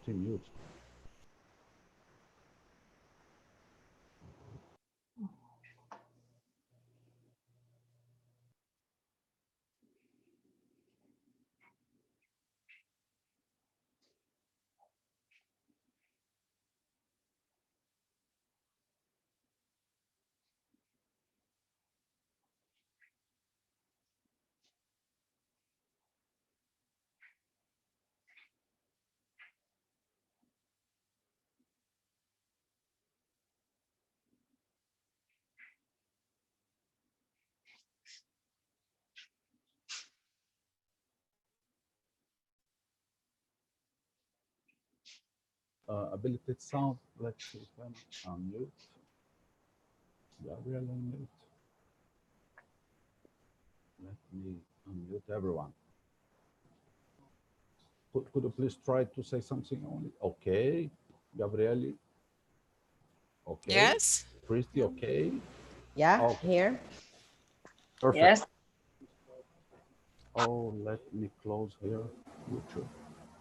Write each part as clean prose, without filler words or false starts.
15 minutes. Ability sound. Let's see if I'm unmute. Gabriel unmute. Let me unmute everyone. Could you please try to say something only? Okay. Gabriele. Okay. Yes. Christy, okay. Yeah, Okay. here. Perfect. Yes. Oh, let me close here. YouTube.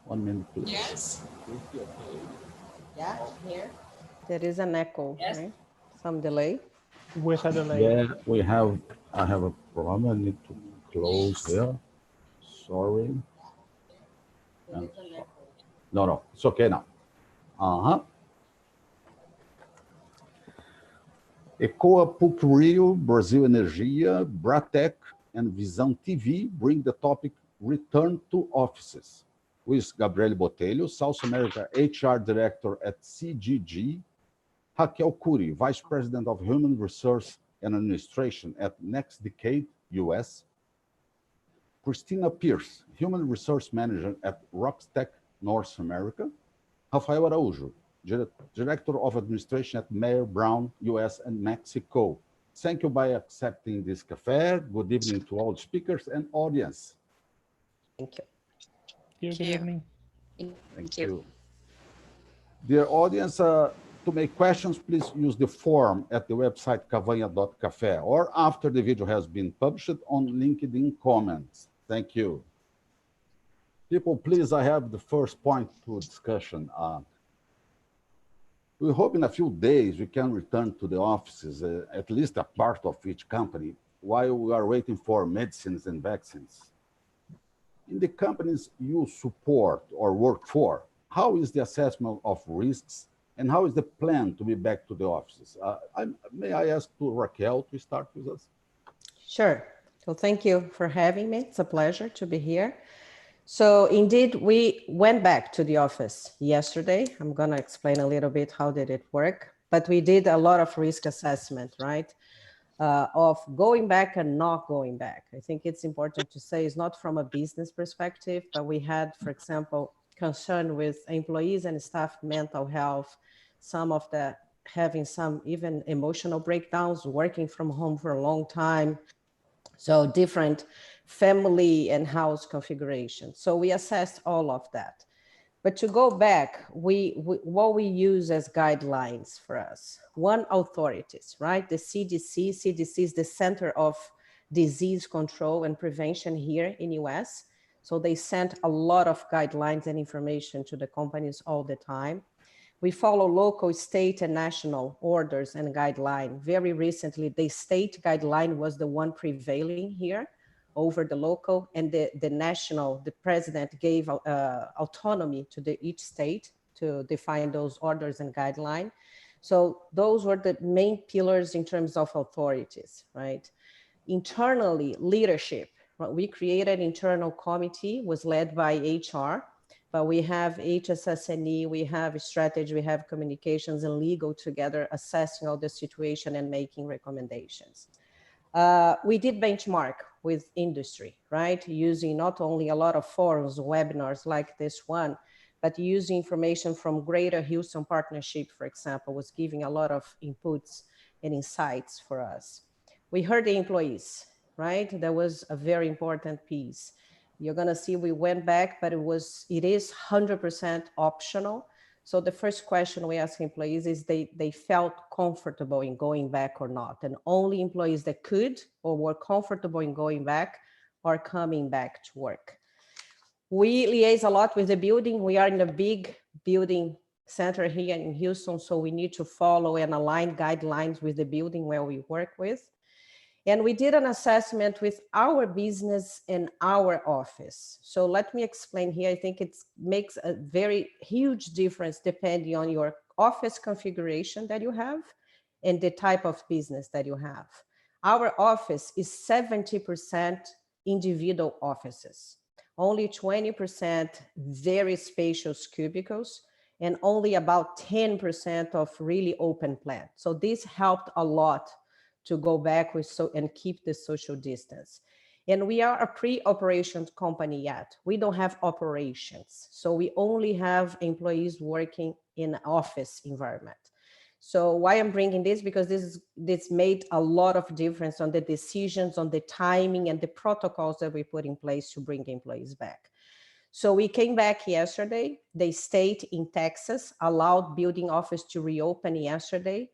1 minute, please. Yes. Christy, okay. Yeah, here. There is an echo, Yes. right? Some delay. With a delay. Yeah, I have a problem. I need to close here. Sorry. And no, it's okay now. Ecoa, PUC Rio, Brasil Energia, Bratec, and Visão TV bring the topic Return to Offices with Gabriele Botelho, South America HR Director at CGG, Raquel Curi, Vice President of Human Resource and Administration at Next Decade, US, Christina Pierce, Human Resource Manager at Roxtec, North America, Rafael Araújo, Director of Administration at Mayer Brown, US and Mexico. Thank you by accepting this café. Good evening to all speakers and audience. Thank you. Good evening. Thank you. Dear audience, to make questions, please use the form at the website cavanha.café or after the video has been published on LinkedIn comments. Thank you. People, please, I have the first point to discussion. We hope in a few days we can return to the offices, at least a part of each company, while we are waiting for medicines and vaccines. In the companies you support or work for, how is the assessment of risks and how is the plan to be back to the offices? May I ask to Raquel to start with us? Sure. Well, thank you for having me. It's a pleasure to be here. So indeed, we went back to the office yesterday. I'm going to explain a little bit how did it work, but we did a lot of risk assessment, right? Of going back and not going back. I think it's important to say it's not from a business perspective, but we had, for example, concern with employees and staff mental health, some of the having some even emotional breakdowns, working from home for a long time. So different family and house configuration. So we assessed all of that. But to go back, what we use as guidelines for us, one, authorities, right? The CDC is the Center of Disease Control and Prevention here in US. So they sent a lot of guidelines and information to the companies all the time. We follow local, state, and national orders and guidelines. Very recently, the state guideline was the one prevailing here over the local, and the national, the president gave autonomy to each state to define those orders and guidelines. So those were the main pillars in terms of authorities, right? Internally, leadership. We created an internal committee, was led by HR, but we have HSSNE, we have strategy, we have communications and legal together assessing all the situation and making recommendations. We did benchmark with industry, right? Using not only a lot of forums, webinars like this one, but using information from Greater Houston Partnership, for example, was giving a lot of inputs and insights for us. We heard the employees, right? That was a very important piece. You're gonna see we went back, but it is 100% optional. So the first question we ask employees is they felt comfortable in going back or not. And only employees that could or were comfortable in going back are coming back to work. We liaise a lot with the building. We are in a big building center here in Houston, so we need to follow and align guidelines with the building where we work with. And we did an assessment with our business and our office. So let me explain here. I think it makes a very huge difference depending on your office configuration that you have and the type of business that you have. Our office is 70% individual offices, only 20% very spacious cubicles, and only about 10% of really open plan. So this helped a lot to go back with and keep the social distance. And we are a pre-operation company yet. We don't have operations. So we only have employees working in office environment. So why I'm bringing this, because this made a lot of difference on the decisions, on the timing and the protocols that we put in place to bring employees back. So we came back yesterday. The state in Texas allowed building office to reopen yesterday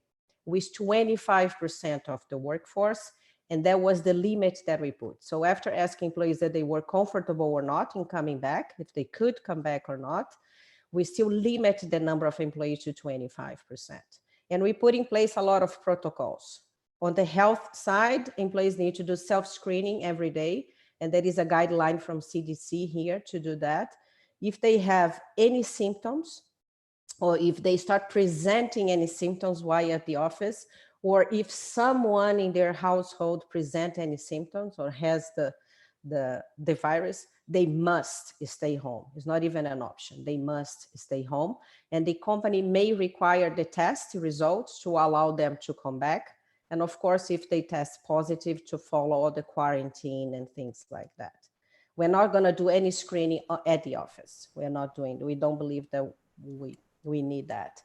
with 25% of the workforce. And that was the limit that we put. So after asking employees that they were comfortable or not in coming back, if they could come back or not, we still limit the number of employees to 25%. And we put in place a lot of protocols. On the health side, employees need to do self-screening every day. And there is a guideline from CDC here to do that. If they have any symptoms, or if they start presenting any symptoms while at the office, or if someone in their household present any symptoms or has the virus, they must stay home. It's not even an option. They must stay home. And the company may require the test results to allow them to come back. And of course, if they test positive, to follow the quarantine and things like that. We're not going to do any screening at the office. We're not doing, we don't believe that we need that.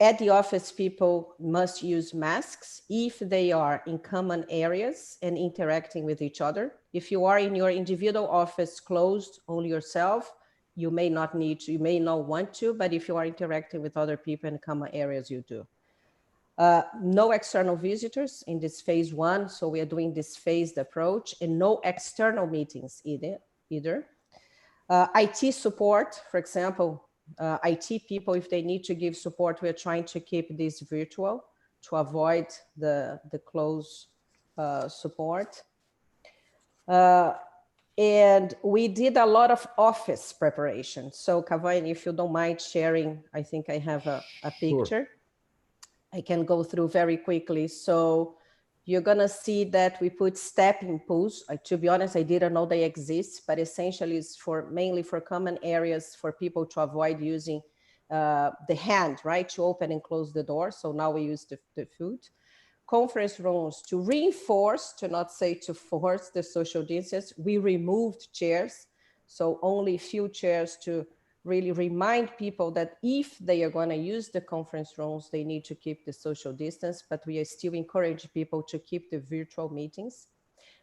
At the office, people must use masks if they are in common areas and interacting with each other. If you are in your individual office closed only yourself, you may not need to, you may not want to, but if you are interacting with other people in common areas, you do. No external visitors in this phase 1. So we are doing this phased approach, and no external meetings either. IT support, for example, IT people, if they need to give support, we're trying to keep this virtual to avoid the close support. And we did a lot of office preparation. So Cavani, if you don't mind sharing, I think I have a picture. Sure. I can go through very quickly. So you're gonna see that we put stepping pools. To be honest, I didn't know they exist, but essentially it's mainly for common areas for people to avoid using the hand, right, to open and close the door. So now we use the foot. Conference rooms to reinforce, to not say to force the social distance. We removed chairs, so only few chairs to really remind people that if they are going to use the conference rooms, they need to keep the social distance, but we still encourage people to keep the virtual meetings.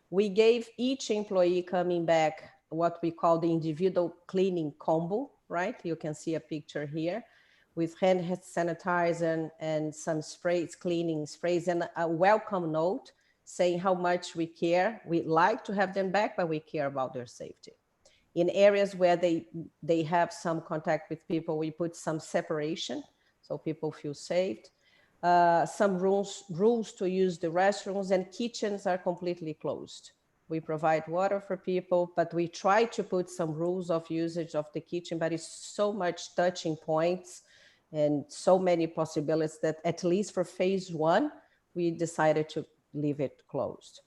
We gave each employee coming back what we call the individual cleaning combo, right? You can see a picture here with hand sanitizer and some sprays, cleaning sprays, and a welcome note saying how much we care. We'd like to have them back, but we care about their safety. In areas where they have some contact with people, we put some separation so people feel safe. Some rules to use the restrooms, and kitchens are completely closed. We provide water for people, but we try to put some rules of usage of the kitchen, but it's so much touching points and so many possibilities that at least for phase 1, we decided to leave it closed.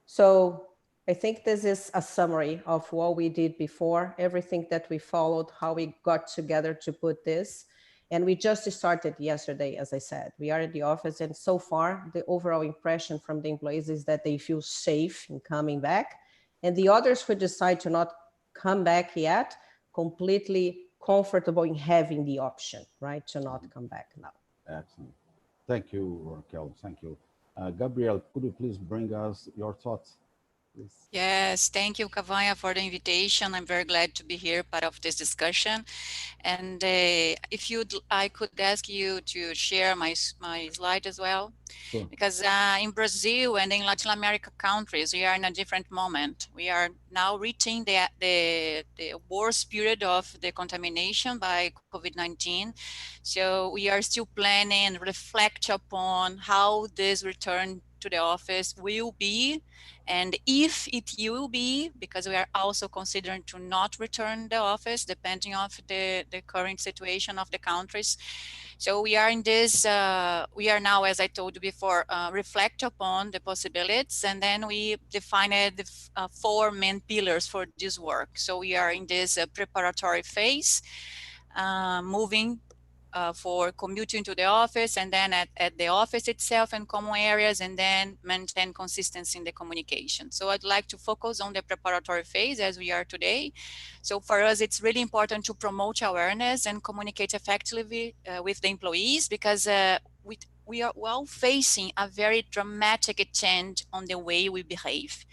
So I think this is a summary of what we did before, everything that we followed, how we got together to put this. And we just started yesterday, as I said. We are at the office, and so far, the overall impression from the employees is that they feel safe in coming back. And the others who decide to not come back yet, completely comfortable in having the option, right, to not come back now. Excellent. Thank you, Raquel. Thank you. Gabriel, could you please bring us your thoughts? please. Yes, thank you, Cavanya, for the invitation. I'm very glad to be here, part of this discussion. And if I could ask you to share my slide as well, Sure. because in Brazil and in Latin America countries, we are in a different moment. We are now reaching the worst period of the contamination by COVID-19. So we are still planning and reflect upon how this return to the office will be, and if it will be, because we are also considering to not return the office depending on the current situation of the countries. So we are in this, we are now, as I told you before, reflect upon the possibilities, and then we defined the 4 main pillars for this work. So we are in this preparatory phase, moving for commuting to the office, and then at the office itself and common areas, and then maintain consistency in the communication. So I'd like to focus on the preparatory phase as we are today. So for us, it's really important to promote awareness and communicate effectively with the employees, because we are well facing a very dramatic change on the way we behave.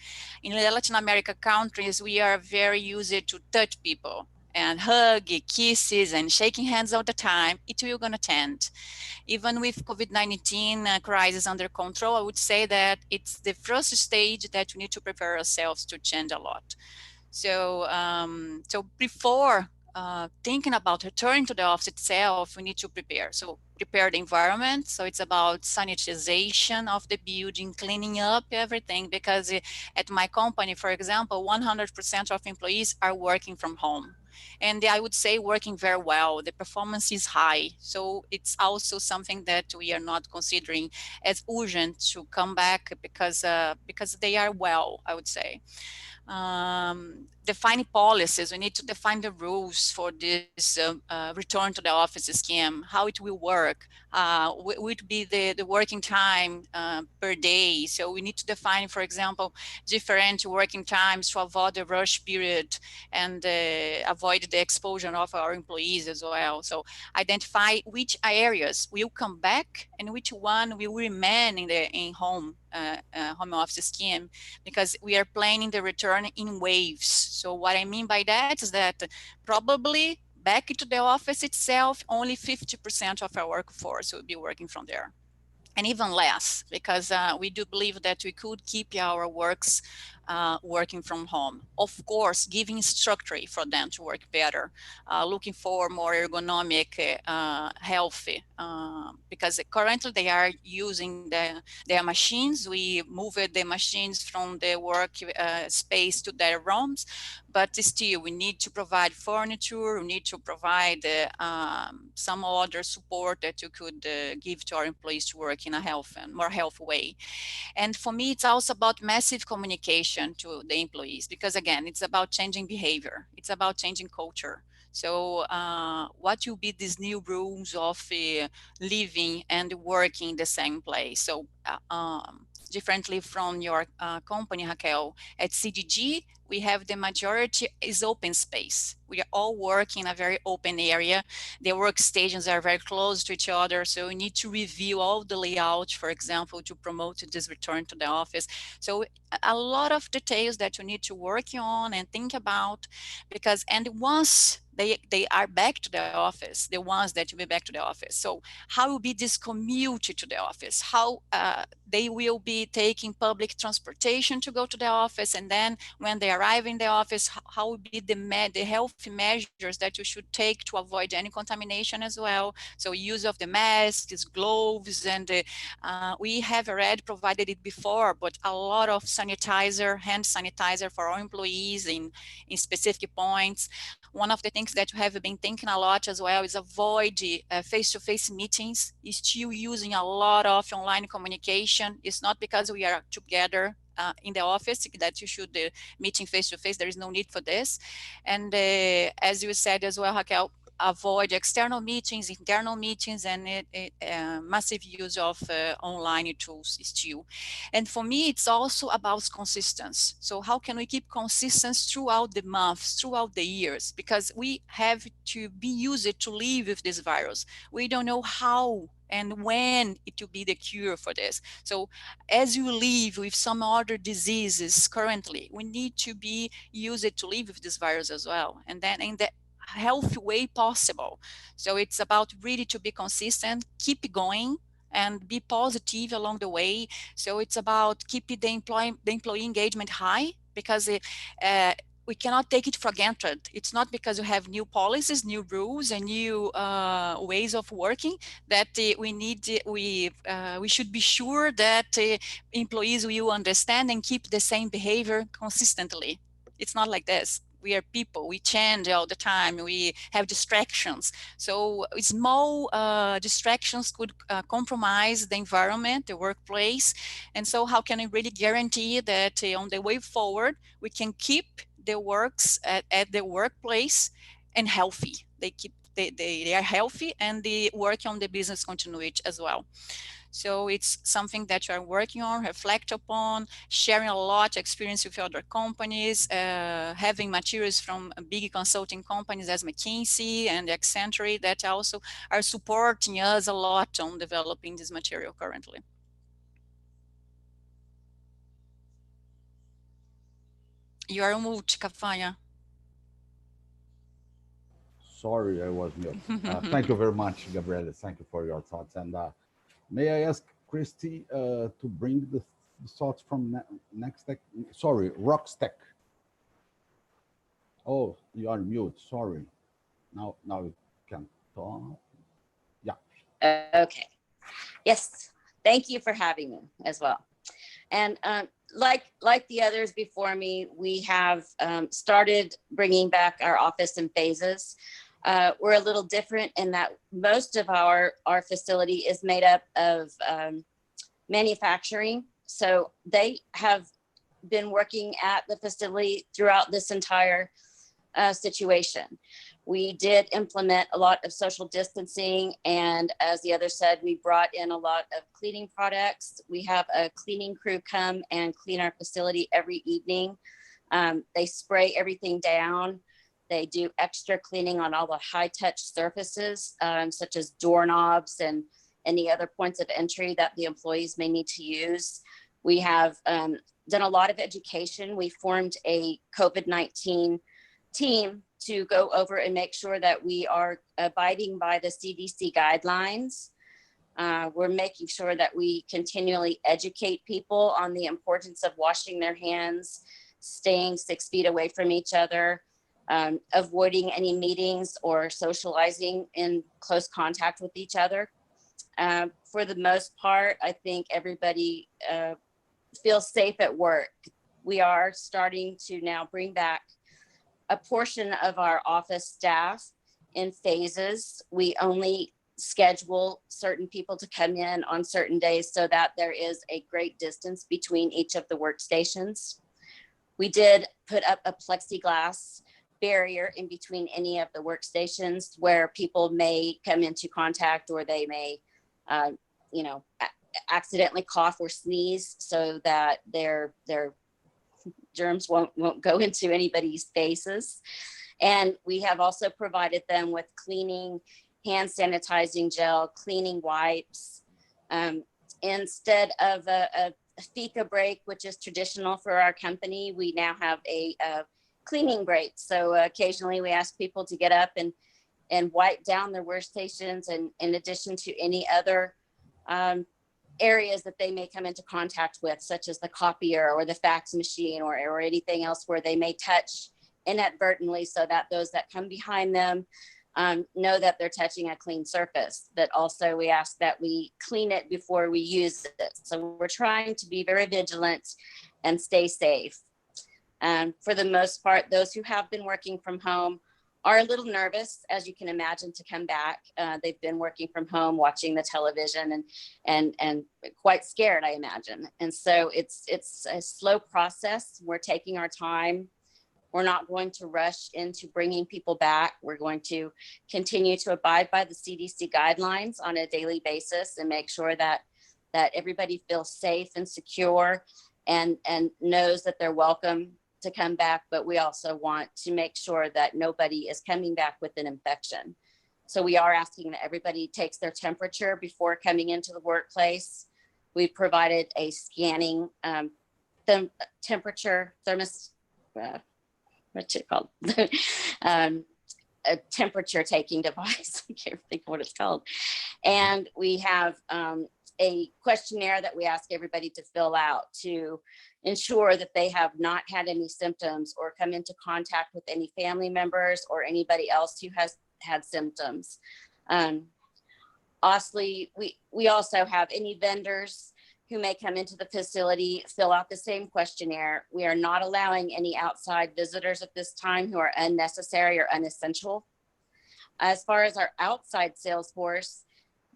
In the Latin America countries, we are very used to touch people and hug, kisses, and shaking hands all the time. It will gonna tend. Even with COVID-19 crisis under control, I would say that it's the first stage that we need to prepare ourselves to change a lot. So, so before thinking about returning to the office itself, we need to prepare. So prepare the environment. So it's about sanitization of the building, cleaning up everything, because at my company, for example, 100% of employees are working from home. And I would say working very well. The performance is high. So it's also something that we are not considering as urgent to come back, because they are well, I would say. Defining policies, we need to define the rules for this return to the office scheme, how it will work, would be the working time per day. So we need to define, for example, different working times to avoid the rush period and avoid the exposure of our employees as well. So identify which areas will come back and which one will remain in home office scheme, because we are planning the return in waves. So what I mean by that is that probably back to the office itself, only 50% of our workforce will be working from there. And even less, because we do believe that we could keep our works working from home. Of course, giving structure for them to work better, looking for more ergonomic, healthy, because currently they are using their machines. We moved the machines from the work space to their rooms, but still we need to provide furniture, we need to provide some other support that you could give to our employees to work in a more healthy way. And for me, it's also about massive communication to the employees, because again, it's about changing behavior. It's about changing culture. So what will be these new rules of living and working in the same place? So differently from your company, Raquel, at CDG, we have the majority is open space. We are all working in a very open area. The workstations are very close to each other. So we need to review all the layout, for example, to promote this return to the office. So a lot of details that you need to work on and think about, because, and once they are back to the office, the ones that will be back to the office. So how will be this commute to the office? How they will be taking public transportation to go to the office, and then when they arrive in the office, how will be the healthy measures that you should take to avoid any contamination as well. So use of the masks, gloves, and we have already provided it before, but a lot of sanitizer, hand sanitizer for our employees in specific points. One of the things that we have been thinking a lot as well is avoid face-to-face meetings. Is still using a lot of online communication. It's not because we are together in the office that you should meeting face-to-face. There is no need for this. And as you said as well, Raquel, avoid external meetings, internal meetings, and massive use of online tools still. And for me, it's also about consistency. So how can we keep consistency throughout the months, throughout the years? Because we have to be used to live with this virus. We don't know how and when it will be the cure for this. So as you live with some other diseases currently, we need to be used to live with this virus as well. And then in the healthy way possible. So it's about really to be consistent, keep going, and be positive along the way. So it's about keeping the employee engagement high, because we cannot take it for granted. It's not because you have new policies, new rules, and new ways of working that we should be sure that employees will understand and keep the same behavior consistently. It's not like this. We are people, we change all the time, we have distractions. So small distractions could compromise the environment, the workplace. And so how can we really guarantee that on the way forward, we can keep the works at the workplace and healthy? They are healthy, and they work on the business continuity as well. So it's something that you are working on, reflect upon, sharing a lot experience with other companies, having materials from big consulting companies as McKinsey and Accenture that also are supporting us a lot on developing this material currently. You are on mute, Cafaya. Sorry, I was mute. Thank you very much, Gabriele. Thank you for your thoughts. And may I ask Christy to bring the thoughts from Nextech? Sorry, Rockstack. Oh, you are mute. Sorry. Now you can talk. Yeah. Okay. Yes. Thank you for having me as well. And like the others before me, we have started bringing back our office in phases. We're a little different in that most of our facility is made up of manufacturing. So they have been working at the facility throughout this entire situation. We did implement a lot of social distancing, and as the other said, we brought in a lot of cleaning products. We have a cleaning crew come and clean our facility every evening. They spray everything down. They do extra cleaning on all the high-touch surfaces, such as doorknobs and any other points of entry that the employees may need to use. We have done a lot of education. We formed a COVID-19 team to go over and make sure that we are abiding by the CDC guidelines. We're making sure that we continually educate people on the importance of washing their hands, staying 6 feet away from each other, avoiding any meetings or socializing in close contact with each other. For the most part, I think everybody feels safe at work. We are starting to now bring back a portion of our office staff in phases. We only schedule certain people to come in on certain days so that there is a great distance between each of the workstations. We did put up a plexiglass barrier in between any of the workstations where people may come into contact, or they may, accidentally cough or sneeze, so that their germs won't go into anybody's faces. And we have also provided them with cleaning, hand sanitizing gel, cleaning wipes. Instead of a fika break, which is traditional for our company, we now have a cleaning break. So occasionally we ask people to get up and wipe down their workstations, and in addition to any other areas that they may come into contact with, such as the copier or the fax machine or anything else where they may touch inadvertently, so that those that come behind them know that they're touching a clean surface. But also we ask that we clean it before we use it. So we're trying to be very vigilant and stay safe. For the most part, those who have been working from home are a little nervous, as you can imagine, to come back. They've been working from home, watching the television, and quite scared, I imagine. And so it's a slow process. We're taking our time. We're not going to rush into bringing people back. We're going to continue to abide by the CDC guidelines on a daily basis and make sure that everybody feels safe and secure and knows that they're welcome to come back. But we also want to make sure that nobody is coming back with an infection. So we are asking that everybody takes their temperature before coming into the workplace. We've provided a scanning temperature thermos, what's it called? A temperature taking device. I can't think of what it's called. And we have a questionnaire that we ask everybody to fill out to ensure that they have not had any symptoms or come into contact with any family members or anybody else who has had symptoms. Honestly, we also have any vendors who may come into the facility, fill out the same questionnaire. We are not allowing any outside visitors at this time who are unnecessary or unessential. As far as our outside sales force,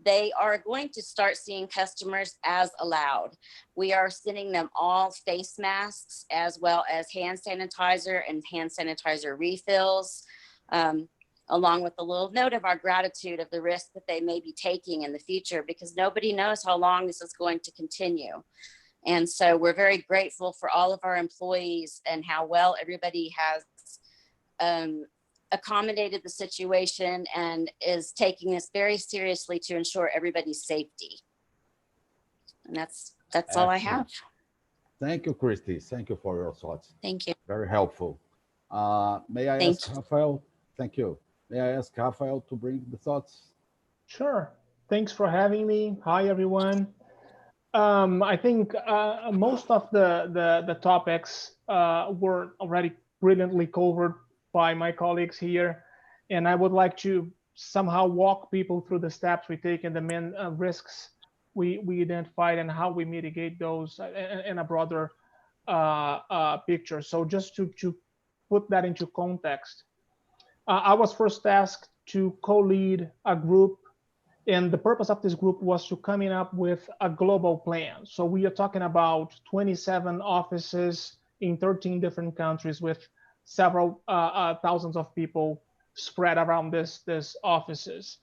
they are going to start seeing customers as allowed. We are sending them all face masks as well as hand sanitizer and hand sanitizer refills, along with a little note of our gratitude of the risk that they may be taking in the future, because nobody knows how long this is going to continue. And so we're very grateful for all of our employees and how well everybody has accommodated the situation and is taking this very seriously to ensure everybody's safety. And that's all I have. Thank you, Christy. Thank you for your thoughts. Thank you. Very helpful. May I ask Rafael? Thank you. May I ask Rafael to bring the thoughts? Sure. Thanks for having me. Hi, everyone. I think most of the topics were already brilliantly covered by my colleagues here. And I would like to somehow walk people through the steps we take and the main risks we identified and how we mitigate those in a broader picture. So just to put that into context, I was first tasked to co-lead a group, and the purpose of this group was to coming up with a global plan. So we are talking about 27 offices in 13 different countries with several thousands of people spread around this offices.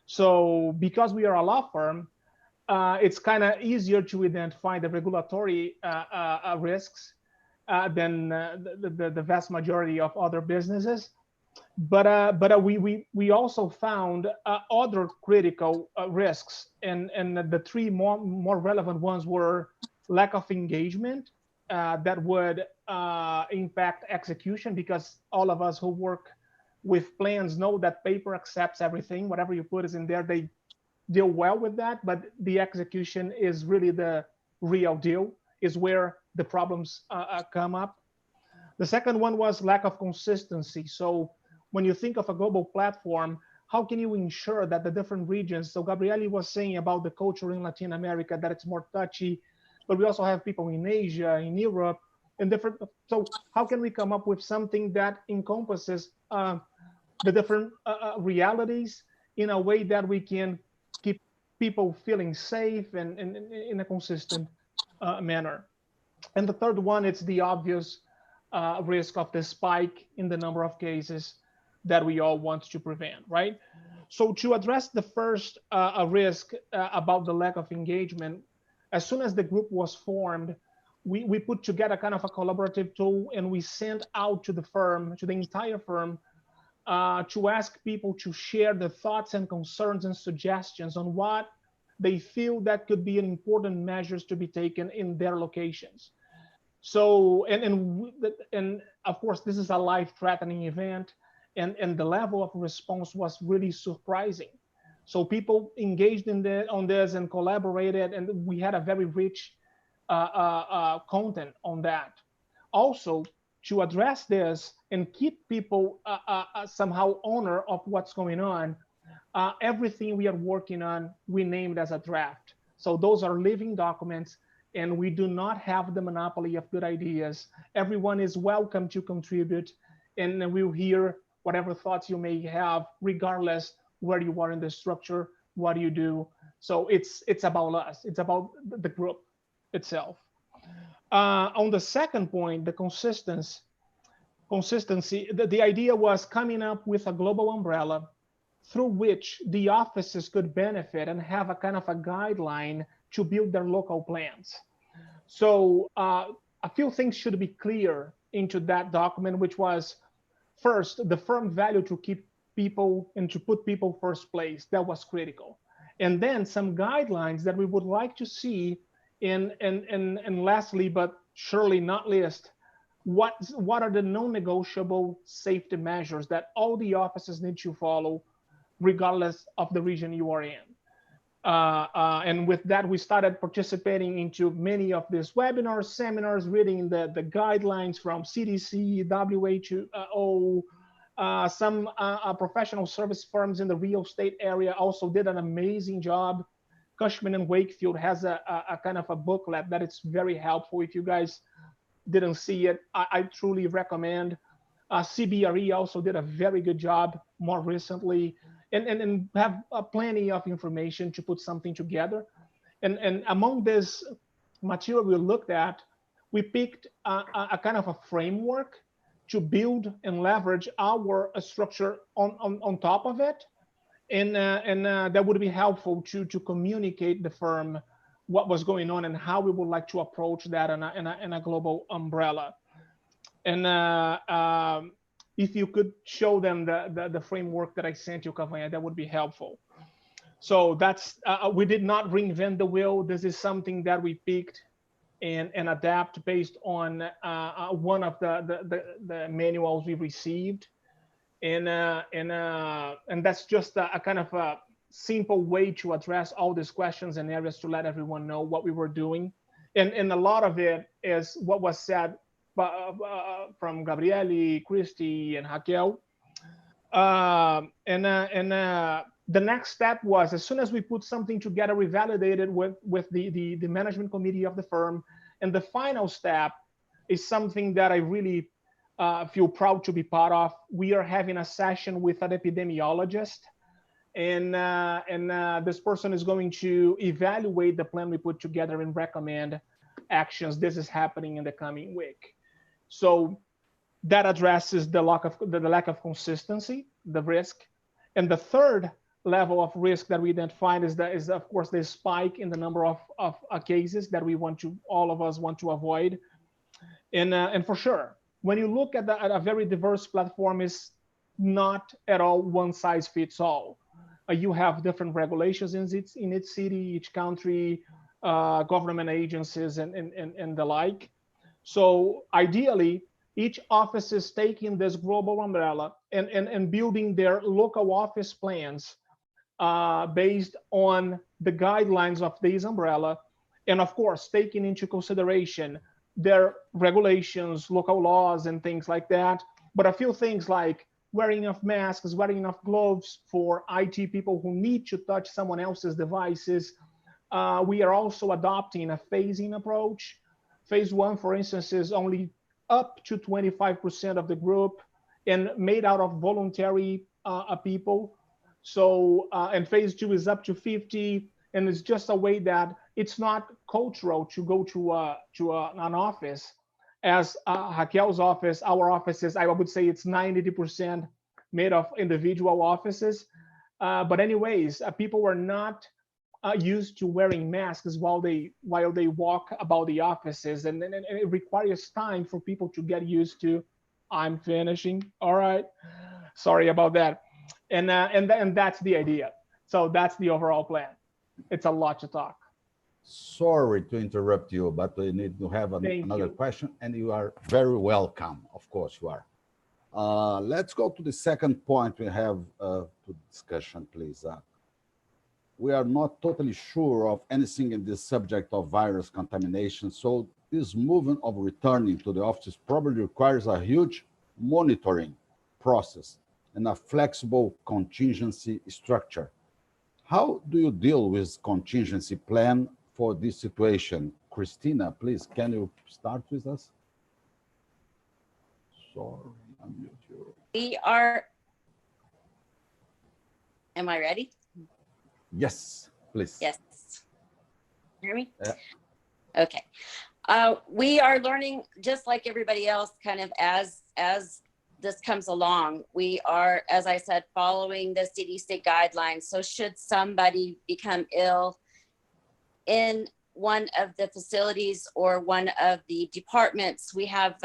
So because we are a law firm, it's kind of easier to identify the regulatory risks than the vast majority of other businesses. But we also found other critical risks, and the three more relevant ones were lack of engagement that would impact execution, because all of us who work with plans know that paper accepts everything. Whatever you put is in there, they deal well with that, but the execution is really the real deal, is where the problems come up. The second one was lack of consistency. So when you think of a global platform, how can you ensure that the different regions, so Gabriele was saying about the culture in Latin America, that it's more touchy, but we also have people in Asia, in Europe, and different. So how can we come up with something that encompasses the different realities in a way that we can keep people feeling safe and in a consistent manner? And the third one, it's the obvious risk of the spike in the number of cases that we all want to prevent, right? So to address the first risk about the lack of engagement, as soon as the group was formed, we put together kind of a collaborative tool, and we sent out to the firm, to the entire firm, to ask people to share the thoughts and concerns and suggestions on what they feel that could be important measures to be taken in their locations. So, and of course, this is a life-threatening event, and the level of response was really surprising. So people engaged on this and collaborated, and we had a very rich content on that. Also, to address this and keep people somehow owner of what's going on, everything we are working on, we named as a draft. So those are living documents, and we do not have the monopoly of good ideas. Everyone is welcome to contribute, and we'll hear whatever thoughts you may have, regardless where you are in the structure, what do you do. So it's about us, it's about the group itself. On the second point, the consistency consistency, the idea was coming up with a global umbrella through which the offices could benefit and have a kind of a guideline to build their local plans. So a few things should be clear into that document, which was first, the firm value to keep people and to put people first place. That was critical. And then some guidelines that we would like to see and lastly, but surely not least, what are the non-negotiable safety measures that all the offices need to follow regardless of the region you are in. And with that, we started participating into many of these webinars, seminars, reading the guidelines from CDC, WHO, some professional service firms in the real estate area also did an amazing job. Cushman & Wakefield has a kind of a booklet that it's very helpful. If you guys didn't see it, I truly recommend. CBRE also did a very good job more recently, and have plenty of information to put something together. And among this material we looked at, we picked a kind of a framework to build and leverage our structure on top of it. And that would be helpful to communicate the firm what was going on and how we would like to approach that in a global umbrella. And if you could show them the framework that I sent you, Cavanha, that would be helpful. So that's, we did not reinvent the wheel. This is something that we picked and adapt based on one of the manuals we received. And that's just a kind of a simple way to address all these questions and areas to let everyone know what we were doing. And a lot of it is what was said from Gabriele, Christy, and Raquel. The next step was, as soon as we put something together, we validated with the management committee of the firm. And the final step is something that I really feel proud to be part of. We are having a session with an epidemiologist, and this person is going to evaluate the plan we put together and recommend actions. This is happening in the coming week. So that addresses the lack of consistency, the risk. And the third level of risk that we identified is of course the spike in the number of cases that all of us want to avoid. And for sure, when you look at a very diverse platform, is not at all one size fits all. You have different regulations in each city, each country, government agencies, and the like. So ideally, each office is taking this global umbrella and building their local office plans based on the guidelines of this umbrella. And of course, taking into consideration their regulations, local laws, and things like that. But a few things like wearing of masks, wearing of gloves for IT people who need to touch someone else's devices. We are also adopting a phasing approach. Phase 1, for instance, is only up to 25% of the group and made out of voluntary people. So, and phase 2 is up to 50. And it's just a way that it's not cultural to go to an office. As Raquel's office, our offices, I would say it's 90% made of individual offices. But anyways, people were not used to wearing masks while they walk about the offices, and it requires time for people to get used to. I'm finishing. All right, sorry about that. And that's the idea. So that's the overall plan. It's a lot to talk. Sorry to interrupt you, but we need to have another question, and you are very welcome. Of course you are. Let's go to the second point we have to discussion, please. We are not totally sure of anything in this subject of virus contamination, so this movement of returning to the office probably requires a huge monitoring process and a flexible contingency structure. How do you deal with contingency plan for this situation? Christina, please, can you start with us? Sorry, unmute you. We are, am I ready? Yes, please. Yes. Hear me? Yeah. Okay. We are learning, just like everybody else, kind of as this comes along. We are, as I said, following the CDC guidelines. So should somebody become ill in one of the facilities or one of the departments, we have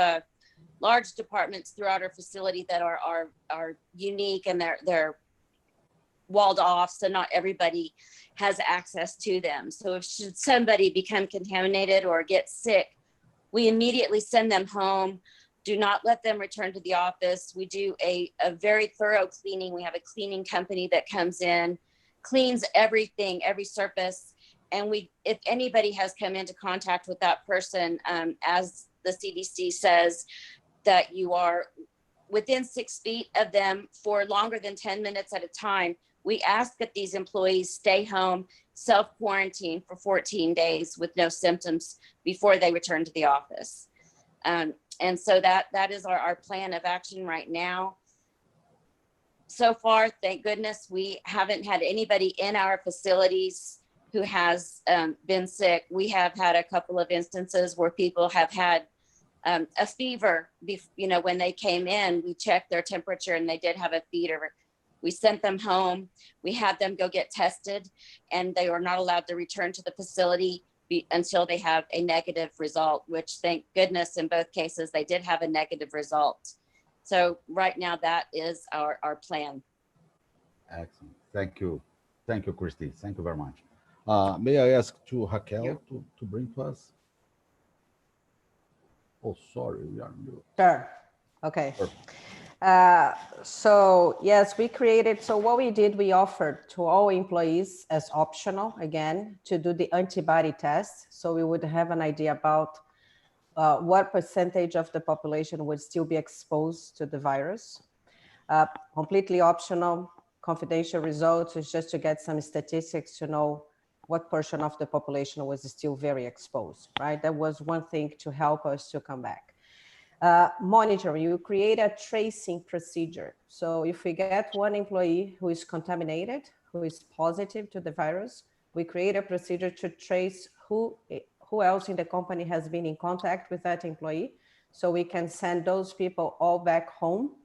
large departments throughout our facility that are unique, and they're walled off, so not everybody has access to them. So if should somebody become contaminated or get sick, we immediately send them home. Do not let them return to the office. We do a very thorough cleaning. We have a cleaning company that comes in, cleans everything, every surface. And if anybody has come into contact with that person, as the CDC says, that you are within 6 feet of them for longer than 10 minutes at a time, we ask that these employees stay home, self-quarantine for 14 days with no symptoms before they return to the office. And so that is our plan of action right now. So far, thank goodness, we haven't had anybody in our facilities who has been sick. We have had a couple of instances where people have had a fever. When they came in, we checked their temperature and they did have a fever. We sent them home. We had them go get tested, and they were not allowed to return to the facility until they have a negative result, which thank goodness in both cases, they did have a negative result. So right now that is our plan. Excellent. Thank you. Thank you, Christy. Thank you very much. May I ask to Raquel to bring to us? Oh, sorry, we are new. Sure. Okay. Perfect. So yes, we created, so what we did, we offered to all employees as optional, again, to do the antibody test. So we would have an idea about what percentage of the population would still be exposed to the virus. Completely optional, confidential results is just to get some statistics to know what portion of the population was still very exposed, right? That was one thing to help us to come back. Monitoring, you create a tracing procedure. So if we get one employee who is contaminated, who is positive to the virus, we create a procedure to trace who else in the company has been in contact with that employee. So we can send those people all back home,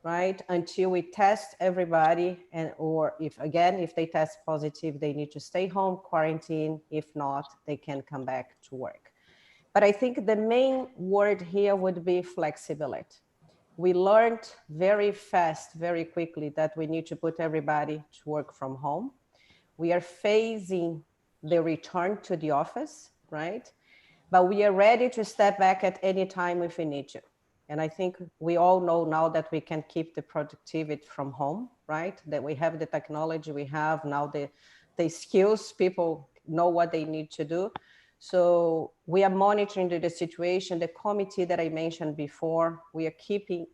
right? Until we test everybody, or if they test positive, they need to stay home, quarantine. If not, they can come back to work. But I think the main word here would be flexibility. We learned very fast, very quickly that we need to put everybody to work from home. We are phasing the return to the office, right? But we are ready to step back at any time if we need to. And I think we all know now that we can keep the productivity from home, right? That we have the technology, we have now the skills, people know what they need to do. So we are monitoring the situation. The committee that I mentioned before, we are keeping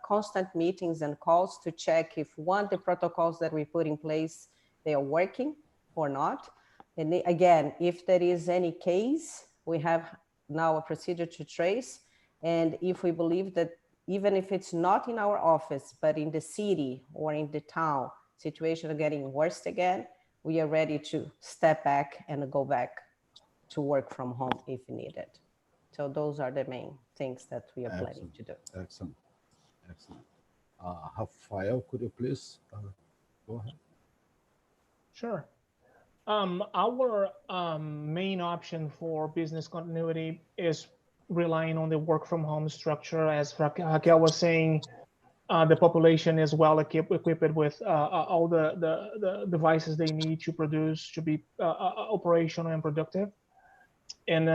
constant meetings and calls to check if the protocols that we put in place, they are working or not. And again, if there is any case, we have now a procedure to trace. And if we believe that even if it's not in our office, but in the city or in the town, situation is getting worse again, we are ready to step back and go back to work from home if needed. So those are the main things that we are planning to do. Excellent. Rafael, could you please go ahead? Sure. Our main option for business continuity is relying on the work from home structure. As Raquel was saying, the population is well equipped with all the devices they need to produce, to be operational and productive. And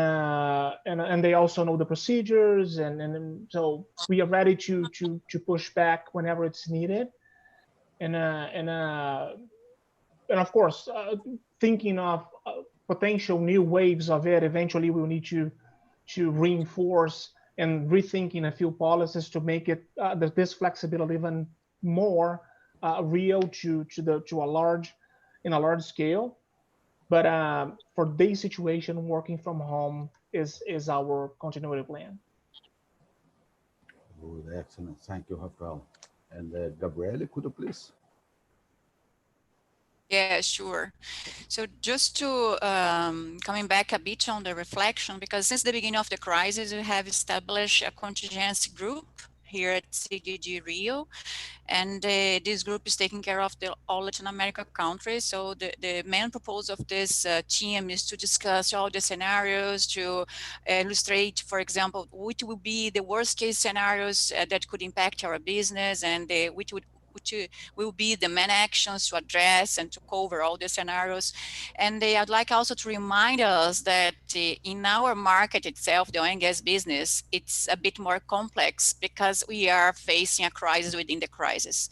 they also know the procedures, and so we are ready to push back whenever it's needed. And of course, thinking of potential new waves of it, eventually we'll need to reinforce and rethinking a few policies to make it this flexibility even more real to a large scale. But for this situation, working from home is our continuity plan. Good, excellent. Thank you, Rafael. And Gabriele, could you please? Yeah, sure. So just to coming back a bit on the reflection, because since the beginning of the crisis, we have established a contingency group here at CDG Rio. And this group is taking care of all Latin America countries. So the main purpose of this team is to discuss all the scenarios, to illustrate, for example, which will be the worst case scenarios that could impact our business, and which will be the main actions to address and to cover all the scenarios. And I'd like also to remind us that in our market itself, the oil and gas business, it's a bit more complex because we are facing a crisis within the crisis.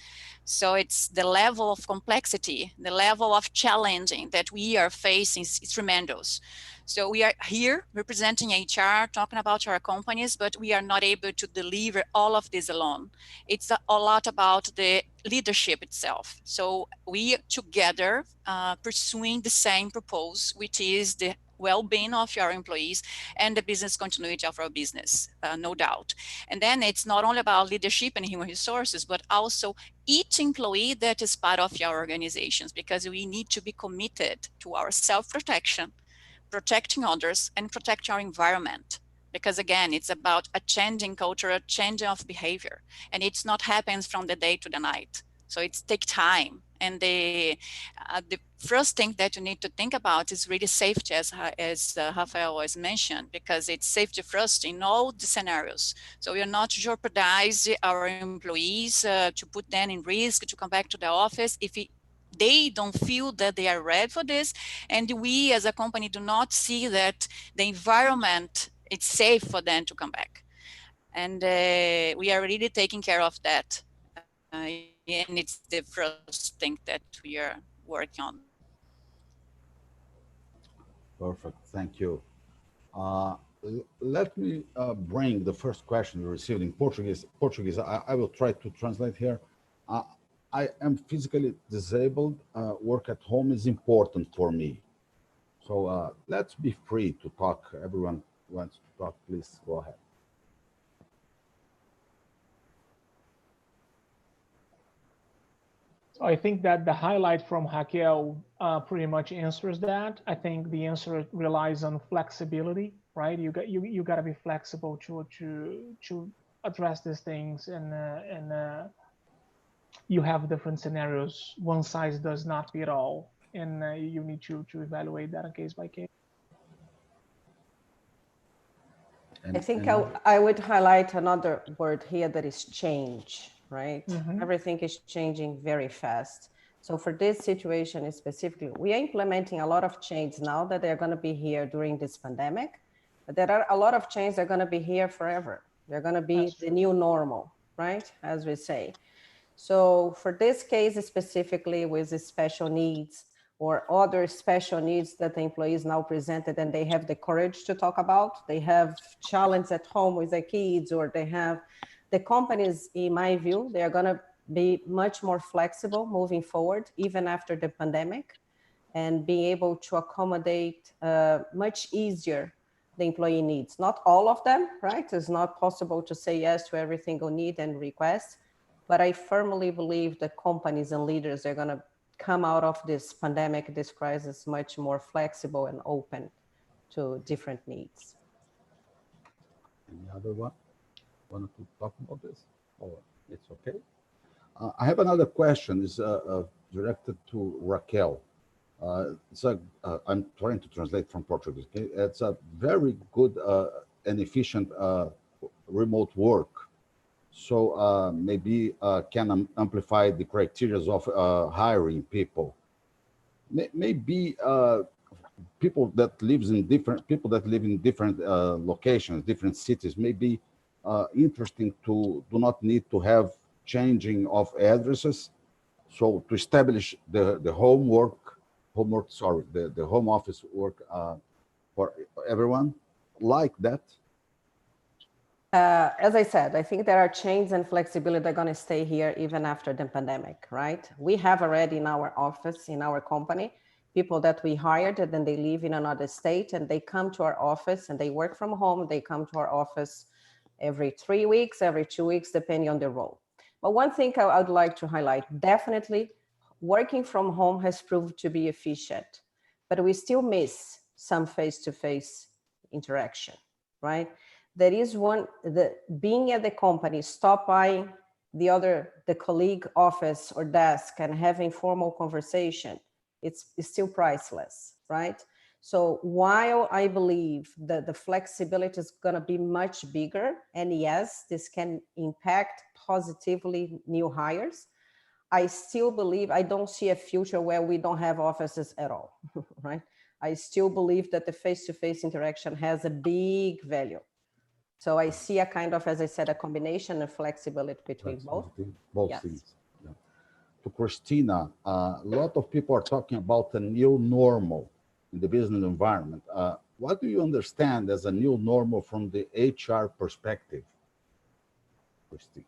So it's the level of complexity, the level of challenging that we are facing is tremendous. So we are here representing HR, talking about our companies, but we are not able to deliver all of this alone. It's a lot about the leadership itself. So we together pursuing the same purpose, which is the well-being of our employees and the business continuity of our business, no doubt. And then it's not only about leadership and human resources, but also each employee that is part of our organizations, because we need to be committed to our self-protection, protecting others, and protect our environment. Because again, it's about a changing culture, a changing of behavior, and it's not happens from the day to the night. So it's take time. And the first thing that you need to think about is really safety, as Rafael was mentioned, because it's safety first in all the scenarios. So we are not jeopardize our employees to put them in risk to come back to the office if they don't feel that they are ready for this, and we as a company do not see that the environment it's safe for them to come back. And we are really taking care of that. And it's the first thing that we are working on. Perfect, thank you. Let me bring the first question we received in Portuguese. I will try to translate here. I am physically disabled. Work at home is important for me. So let's be free to talk. Everyone wants to talk, please go ahead. I think that the highlight from Raquel pretty much answers that. I think the answer relies on flexibility, right? You got to be flexible to address these things, and you have different scenarios. One size does not fit all, and you need to evaluate that on case by case. I think I would highlight another word here that is change, right? Mm-hmm. Everything is changing very fast. So for this situation specifically, we are implementing a lot of change now that they're going to be here during this pandemic, but there are a lot of change that are going to be here forever. They're going to be the new normal, right? As we say. So for this case specifically with the special needs or other special needs that the employees now presented and they have the courage to talk about, they have challenge at home with their kids, or they have the companies, in my view, they are going to be much more flexible moving forward, even after the pandemic, and being able to accommodate much easier the employee needs. Not all of them, right? It's not possible to say yes to every single need and request, but I firmly believe that companies and leaders are going to come out of this pandemic, this crisis, much more flexible and open to different needs. Any other one want to talk about this? Or it's okay? I have another question. It's directed to Raquel. I'm trying to translate from Portuguese. Okay? It's a very good and efficient remote work. So maybe can amplify the criteria of hiring people. Maybe people that live in different locations, different cities, may be interesting to do not need to have changing of addresses. So to establish the home office work for everyone like that. As I said, I think there are changes and flexibility that are going to stay here even after the pandemic, right? We have already in our office, in our company, people that we hired and then they live in another state and they come to our office and they work from home. They come to our office every 3 weeks, every 2 weeks, depending on the role. But one thing I would like to highlight, definitely working from home has proved to be efficient, but we still miss some face-to-face interaction, right? there is being at the company, stop by the colleague office or desk and having formal conversation, it's still priceless, right? So while I believe that the flexibility is going to be much bigger, and yes, this can impact positively new hires, I still believe, I don't see a future where we don't have offices at all, right? I still believe that the face-to-face interaction has a big value. So I see a kind of, as I said, a combination of flexibility between both. Both Yes. things. Yeah. To Christina, a lot of people are talking about a new normal in the business environment. What do you understand as a new normal from the HR perspective, Christina?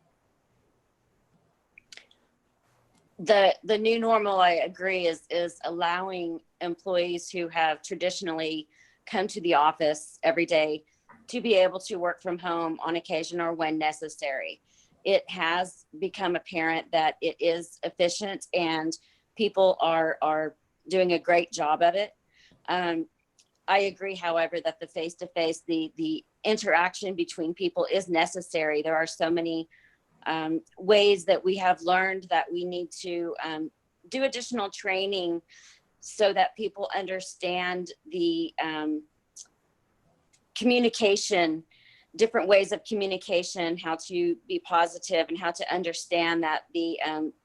The new normal, I agree, is allowing employees who have traditionally come to the office every day to be able to work from home on occasion or when necessary. It has become apparent that it is efficient and people are doing a great job of it. I agree, however, that the face-to-face, the interaction between people is necessary. There are so many ways that we have learned that we need to do additional training so that people understand the communication, different ways of communication, how to be positive and how to understand that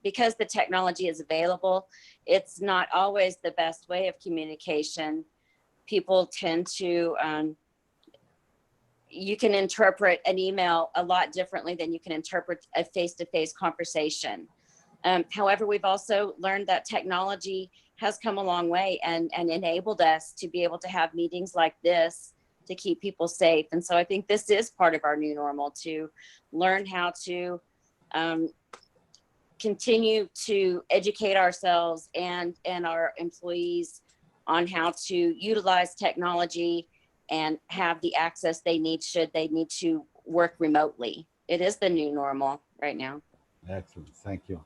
because the technology is available, it's not always the best way of communication. People tend to, you can interpret an email a lot differently than you can interpret a face-to-face conversation. However, we've also learned that technology has come a long way and enabled us to be able to have meetings like this to keep people safe. And so I think this is part of our new normal, to learn how to continue to educate ourselves and our employees on how to utilize technology and have the access they need should they need to work remotely. It is the new normal right now. Excellent, thank you.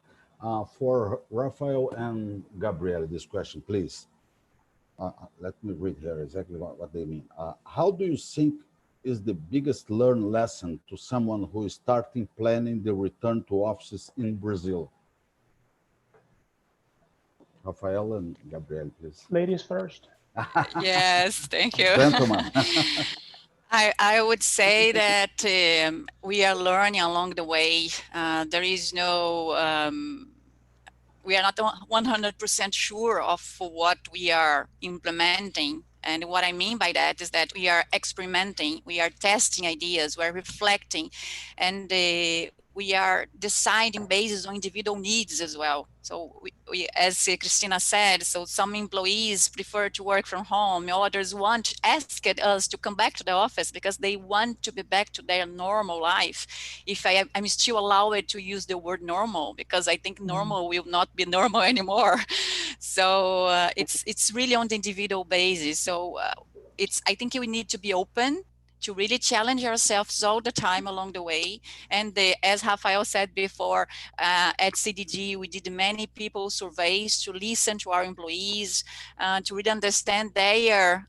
For Rafael and Gabrielle, this question, please. Let me read here exactly what they mean. How do you think is the biggest learned lesson to someone who is starting planning the return to offices in Brazil? Rafael and Gabrielle, please. Ladies first. Yes, thank you. Gentlemen. I would say that we are learning along the way. There is no, we are not 100% sure of what we are implementing. And what I mean by that is that we are experimenting, we are testing ideas, we're reflecting, and we are deciding based on individual needs as well. So we, as Christina said, so some employees prefer to work from home, others asked us to come back to the office because they want to be back to their normal life. If I'm still allowed to use the word normal, because I think normal will not be normal anymore. So it's really on the individual basis. So I think we need to be open to really challenge ourselves all the time along the way. And as Rafael said before, at CDG, we did many people surveys to listen to our employees, to really understand their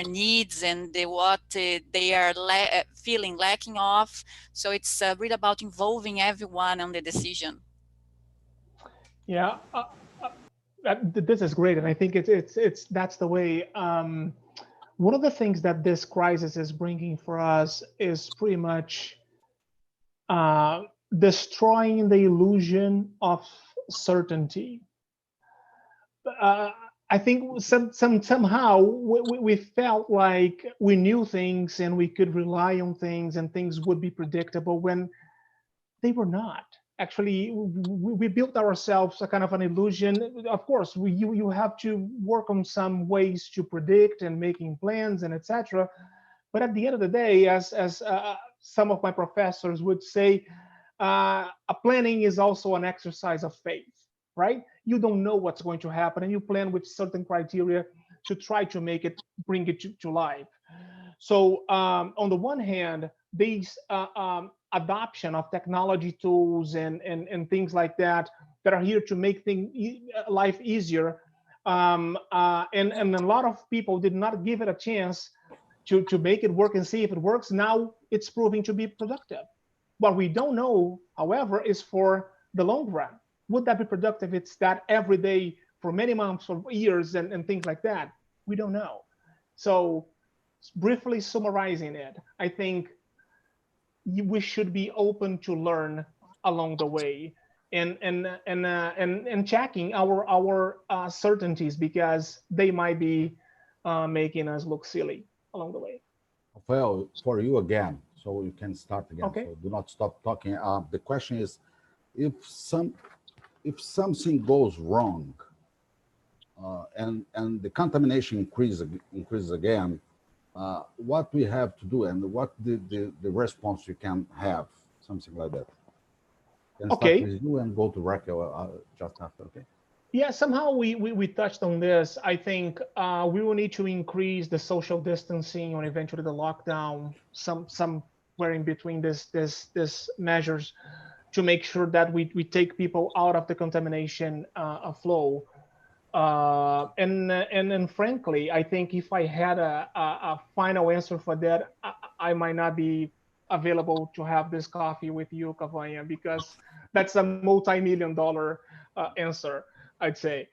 needs and what they are feeling lacking of. So it's really about involving everyone on the decision. Yeah, this is great, and I think that's the way. One of the things that this crisis is bringing for us is pretty much destroying the illusion of certainty. I think somehow we felt like we knew things and we could rely on things and things would be predictable when they were not. Actually, we built ourselves a kind of an illusion. Of course, you have to work on some ways to predict and making plans and etc. But at the end of the day, as some of my professors would say, a planning is also an exercise of faith, right? You don't know what's going to happen, and you plan with certain criteria to try to bring it to life. So on the one hand, these adoption of technology tools and things like that are here to make life easier. And a lot of people did not give it a chance to make it work and see if it works. Now it's proving to be productive. What we don't know, however, is for the long run. Would that be productive? It's that every day for many months or years and things like that. We don't know. So briefly summarizing it, I think we should be open to learn along the way and checking our certainties, because they might be making us look silly along the way. Well, for you again, so you can start again. Okay. So do not stop talking. The question is, if something goes wrong, and the contamination increases again, what we have to do and what the response you can have, something like that. Can Okay. start with you and go to Raquel just after. Okay. Yeah, somehow we touched on this. I think we will need to increase the social distancing or eventually the lockdown, somewhere in between this measures, to make sure that we take people out of the contamination flow. And frankly, I think if I had a final answer for that, I might not be available to have this coffee with you, Cavanha, because that's a multi-million-dollar answer, I'd say.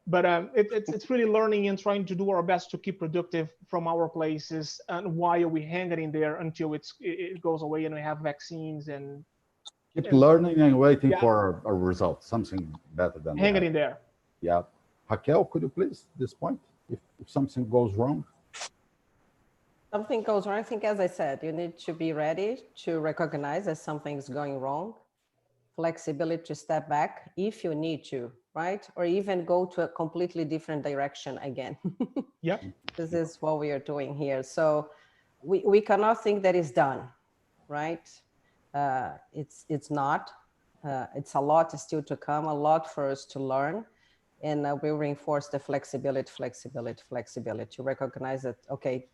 But it's really learning and trying to do our best to keep productive from our places, and while we hang it in there until it goes away and we have vaccines and Keep learning and waiting Yeah. for a result, something better than hang that. it in there. Yeah. Raquel, could you please, this point, if something goes wrong? Something goes wrong, I think, as I said, you need to be ready to recognize that something's going wrong, flexibility to step back if you need to, right? Or even go to a completely different direction again. Yep. This is what we are doing here. So we cannot think that it's done, right? It's not. It's a lot still to come, a lot for us to learn. And we reinforce the flexibility, to recognize that, okay,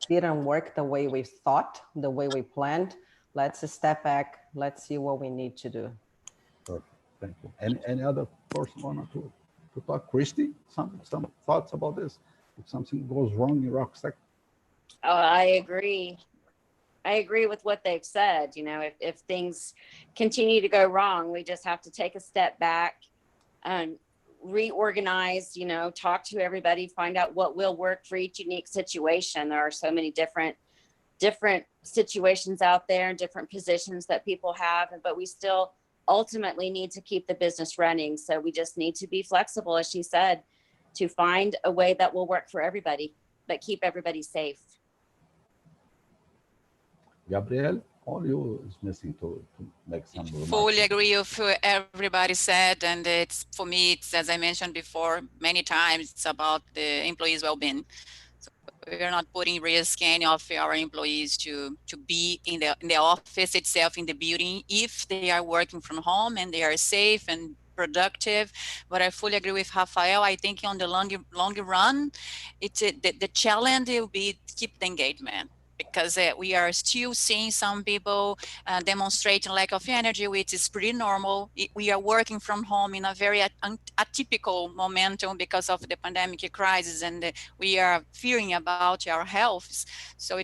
didn't work the way we thought, the way we planned. Let's step back. Let's see what we need to do. Perfect. Thank you. Any other person want to talk? Christy, some thoughts about this? If something goes wrong in Rockstack? Oh, I agree. I agree with what they've said. You know, if things continue to go wrong, we just have to take a step back and reorganize, you know, talk to everybody, find out what will work for each unique situation. There are so many different situations out there and different positions that people have, but we still ultimately need to keep the business running. So we just need to be flexible, as she said, to find a way that will work for everybody, but keep everybody safe. Gabriel, all you is missing to make some remarks. Fully agree with what everybody said, and it's, for me, it's, as I mentioned before many times, it's about the employees' well-being. So we're not putting risk any of our employees to be in the office itself, in the building, if they are working from home and they are safe and productive. But I fully agree with Rafael. I think on the longer run, it's the challenge will be to keep the engagement, because we are still seeing some people demonstrating lack of energy, which is pretty normal. We are working from home in a very atypical momentum because of the pandemic crisis, and we are fearing about our health. So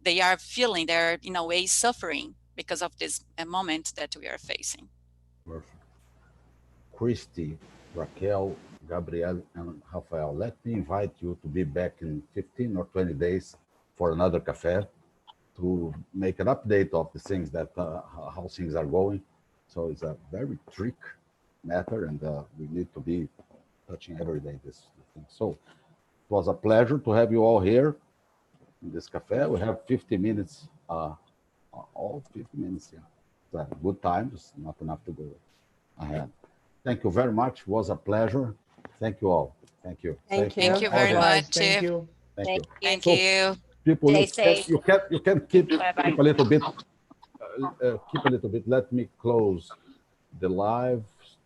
they are feeling, they're in a way suffering because of this moment that we are facing. Perfect. Christy, Raquel, Gabriel, and Rafael, let me invite you to be back in 15 or 20 days for another cafe to make an update of the things that, how things are going. So it's a very tricky matter, and we need to be touching every day this thing. So it was a pleasure to have you all here in this cafe. We have 50 minutes, all 50 minutes, yeah. It's a good time, it's not enough to go ahead. Thank you very much. It was a pleasure. Thank you all. Thank you. Thank you. Thank you very Guys, much. thank you. Thank you. Thank So, you. people, Stay you safe. can keep Bye-bye. a little bit. Keep a little bit. Let me close the live.